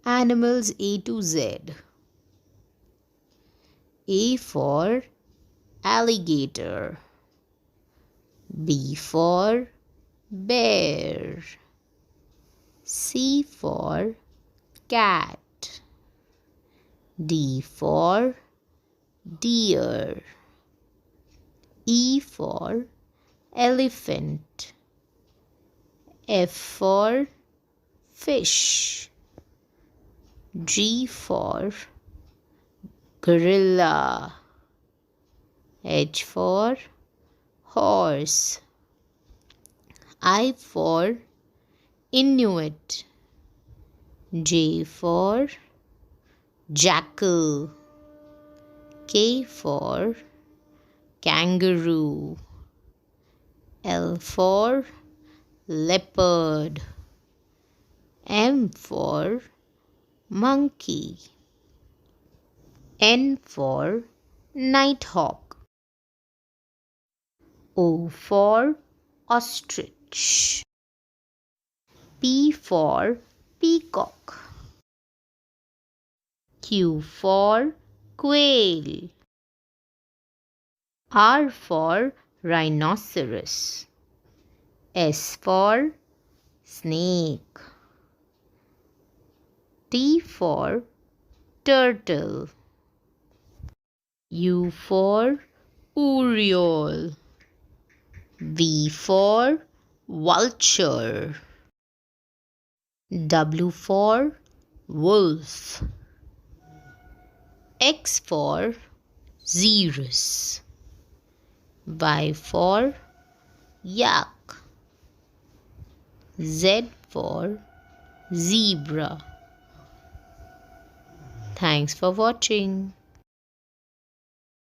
Animals A to Z. A for alligator. B for bear. C for cat. D for deer. E for elephant. F for fish. G for gorilla. H for horse. I for Inuit. J for jackal. K for kangaroo. L for leopard. M for monkey. N for nighthawk. O for ostrich. P for peacock. Q for quail. R for rhinoceros. S for snake. T for turtle. U for oriole. V for vulture. W for wolf. X for xerus. Y for yak. Z for zebra. Thanks for watching.